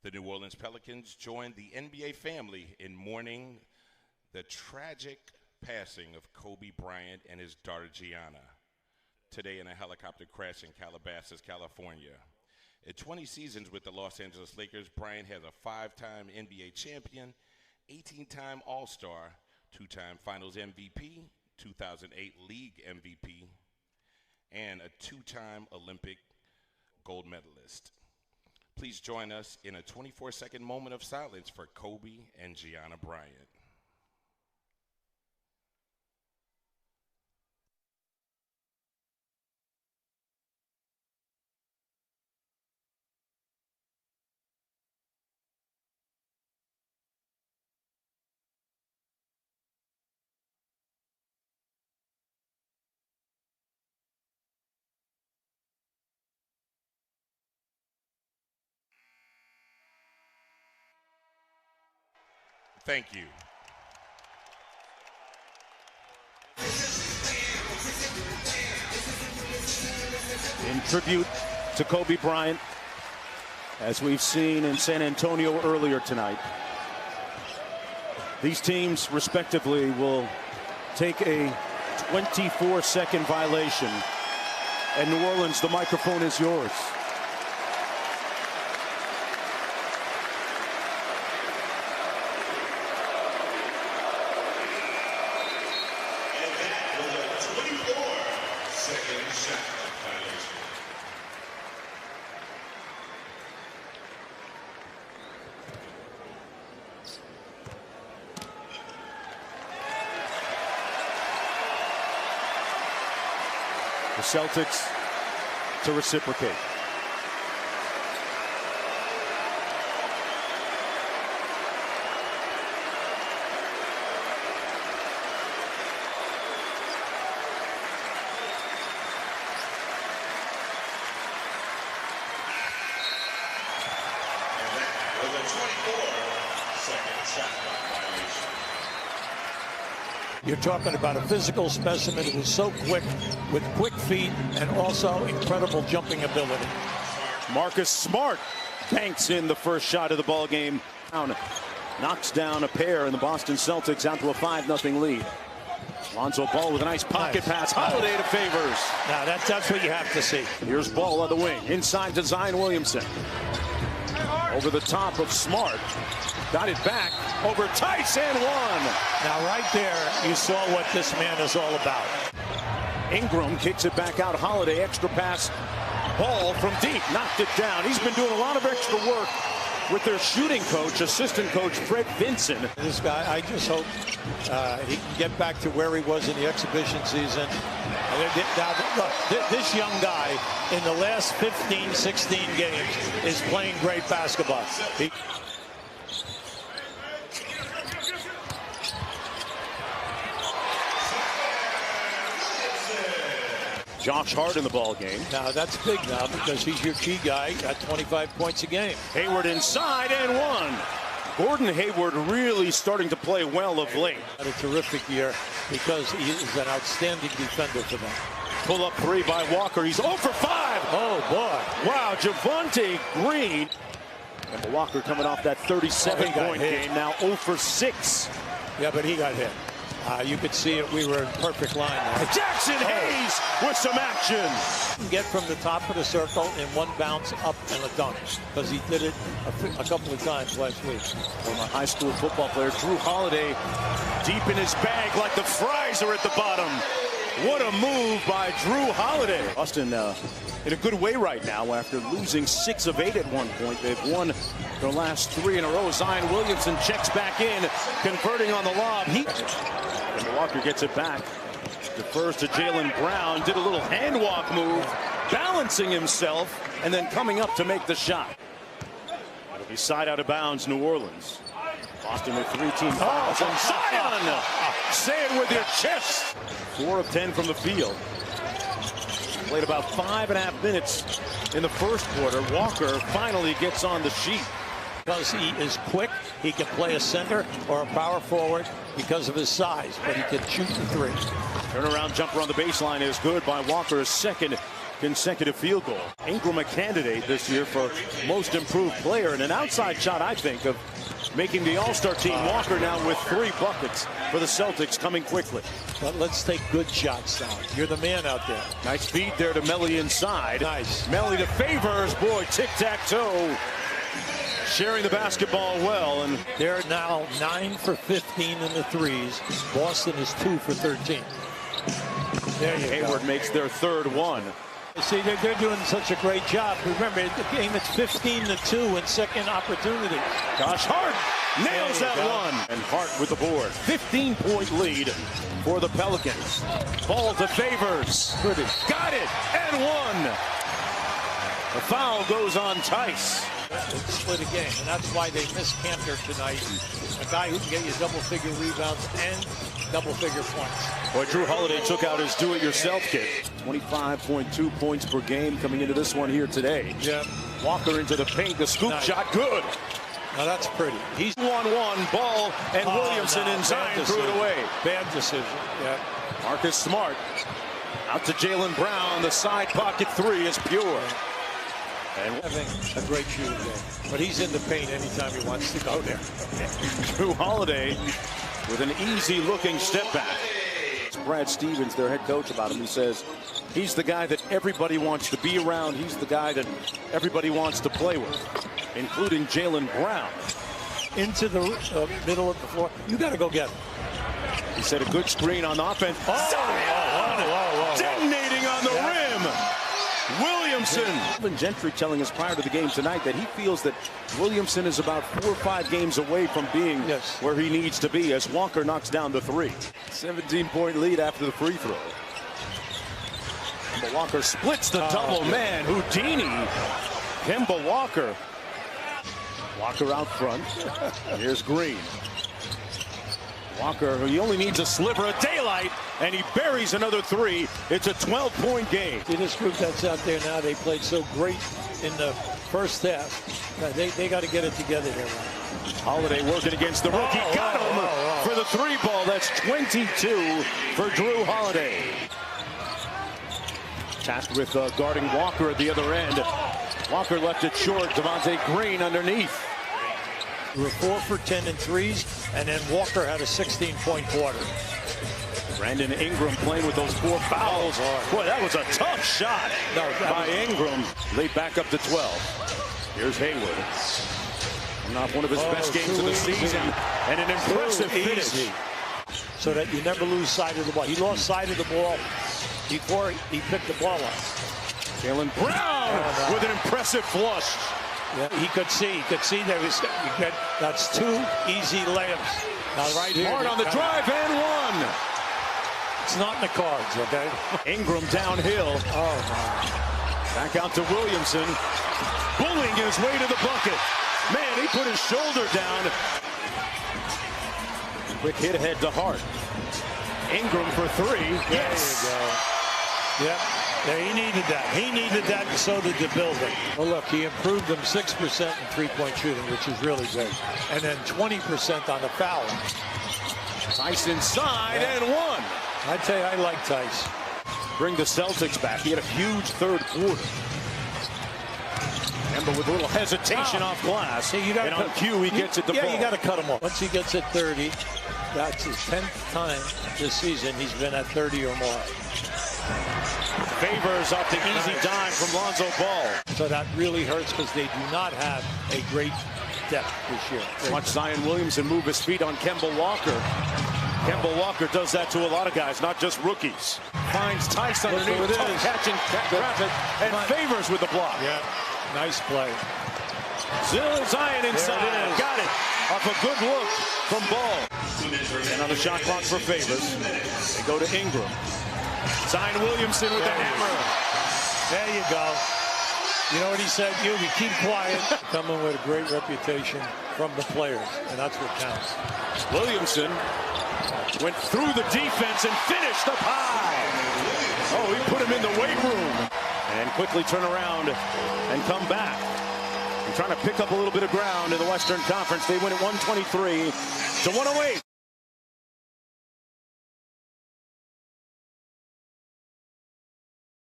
The New Orleans Pelicans joined the NBA family in mourning the tragic passing of Kobe Bryant and his daughter Gianna today in a helicopter crash in Calabasas, California. In 20 seasons with the Los Angeles Lakers, Bryant has a 5-time NBA champion, 18-time All-Star, 2-time Finals MVP, 2008 League MVP, and a 2-time Olympic gold medalist. Please join us in a 24-second moment of silence for Kobe and Gianna Bryant. Thank you. In tribute to Kobe Bryant, as we've seen in San Antonio earlier tonight, these teams respectively will take a 24-second violation. And New Orleans, the microphone is yours. The Celtics to reciprocate. Was a 24-second shot clock violation. You're talking about a physical specimen who was so quick, with quick feet and also incredible jumping ability. Marcus Smart banks in the first shot of the ball game. Knocks down a pair, and the Boston Celtics out to a 5-0 lead. Lonzo Ball with a nice pocket pass. Holiday to Favors. Now that's what you have to see. Here's Ball on the wing. Inside to Zion Williamson. Over the top of Smart. Got it back over Tice and one. Now right there, you saw what this man is all about. Ingram kicks it back out. Holiday, extra pass. Ball from deep, knocked it down. He's been doing a lot of extra work with their shooting coach, assistant coach Fred Vinson. This guy, I just hope he can get back to where he was in the exhibition season. Now, look, this young guy in the last 15, 16 games is playing great basketball. Josh Hart in the ball game. Now that's big now because he's your key guy at 25 points a game. Hayward inside and one. Gordon Hayward really starting to play well of late. Had a terrific year because he is an outstanding defender for them. Pull up three by Walker. He's 0 for 5. Oh boy. Wow, Javonte Green. And Walker coming off that 37-point game, now 0 for 6. Yeah, but he got hit. You could see it. We were in perfect line there. Jackson Hayes with some action. Get from the top of the circle in one bounce up and a dunk because he did it a couple of times last week. Former high school football player Drew Holiday deep in his bag like the fries are at the bottom. What a move by Drew Holiday. Boston in a good way right now after losing 6 of 8 at one point. They've won their last 3 in a row. Zion Williamson checks back in, converting on the lob. And Walker gets it back. Defers to Jaylen Brown. Did a little hand walk move, balancing himself, and then coming up to make the shot. It'll be side out of bounds, New Orleans. Boston with 3 team fouls. And Zion! Say it with your chest. 4 of 10 from the field. Played about 5.5 minutes in the first quarter. Walker finally gets on the sheet. Because he is quick, he can play a center or a power forward because of his size, but he can shoot the 3. Turnaround jumper on the baseline is good by Walker. His second consecutive field goal. Ingram a candidate this year for most improved player, and an outside shot, I think, of making the All-Star team. Walker now with 3 buckets for the Celtics coming quickly. But let's take good shots now. You're the man out there. Nice feed there to Melly inside. Nice. Melly to Favors. Boy, tic-tac-toe. Sharing the basketball well. And they're now 9 for 15 in the threes. Boston is 2 for 13. There you Hayward go. makes their 3rd one. See, they're doing such a great job. Remember, the game it's 15-2 in second opportunity. Josh Hart nails that one. And Hart with the board. 15-point lead for the Pelicans. Ball to Favors. Got it and one. The foul goes on Tice. Split a game, and that's why they missed Cantor tonight. A guy who can get you double-figure rebounds and double-figure points. Boy, Drew Holiday took out his do-it-yourself kit. 25.2 points per game coming into this one here today. Yeah. Walker into the paint, the scoop shot, good. Now that's pretty. He's 1-1, Ball, and Williamson and Zion threw it away. Bad decision. Yeah. Marcus Smart out to Jaylen Brown. The side pocket 3 is pure. And having a great shooting game. But he's in the paint anytime he wants to go there. Drew Holiday with an easy-looking step back. It's Brad Stevens, their head coach, about him. He says he's the guy that everybody wants to be around. He's the guy that everybody wants to play with, including Jaylen Brown. Into the middle of the floor. You got to go get him. He said a good screen on offense. Detonating on the rim. Williamson. Alvin Gentry telling us prior to the game tonight that he feels that Williamson is about 4 or 5 games away from being where he needs to be as Walker knocks down the 3. 17-point lead after the free throw. Kemba Walker splits the double. Man, Houdini. Kemba Walker. Walker out front. Here's Green. Walker, he only needs a sliver of daylight, and he buries another 3. It's a 12-point game. See, this group that's out there now, they played so great in the first half. They got to get it together here. Holiday working against the rookie. Got him for the 3 ball. That's 22 for Drew Holiday. Tasked with guarding Walker at the other end. Walker left it short. Devontae Green underneath. We were 4 for 10 in threes, and then Walker had a 16-point quarter. Brandon Ingram playing with those 4 fouls. Boy, that was a tough shot by Ingram. Laid back up to 12. Here's Hayward. Not one of his best games of the season, and an impressive finish. So that you never lose sight of the ball. He lost sight of the ball before he picked the ball up. Jaylen Brown with an impressive flush. Yeah, he could see there was, that's 2 easy layups. Now right here. Smart on the drive and one. It's not in the cards, okay? Ingram downhill. Oh, my. Back out to Williamson. Bullying his way to the bucket. Man, he put his shoulder down. Quick hit ahead to Hart. Ingram for 3. Yes. There you go. Yep. Yeah, he needed that. He needed that, and so did the building. Well, look, he improved them 6% in three-point shooting, which is really good. And then 20% on the foul. Tice inside and one. I tell you, I like Tice. Bring the Celtics back. He had a huge 3rd quarter. Kemba with a little hesitation off glass. See, you got on cue, he gets it to ball. You got to cut him off. Once he gets at 30, that's his 10th time this season he's been at 30 or more. Favors off the easy dime from Lonzo Ball. So that really hurts because they do not have a great depth this year. Watch Zion Williamson move his feet on Kemba Walker. Kemba Walker does that to a lot of guys, not just rookies. Finds Tice underneath, tough catch and grab it, and Favors with the block. Yeah, nice play. Zion inside, got it. Off a good look from Ball. And on the shot clock for Favors, they go to Ingram. Zion Williamson with the hammer. There you go. You know what he said? You keep quiet. Coming with a great reputation from the players, and that's what counts. Williamson went through the defense and finished up high. Oh, he put him in the weight room. And quickly turn around and come back. And trying to pick up a little bit of ground in the Western Conference. They win at 123 to 108.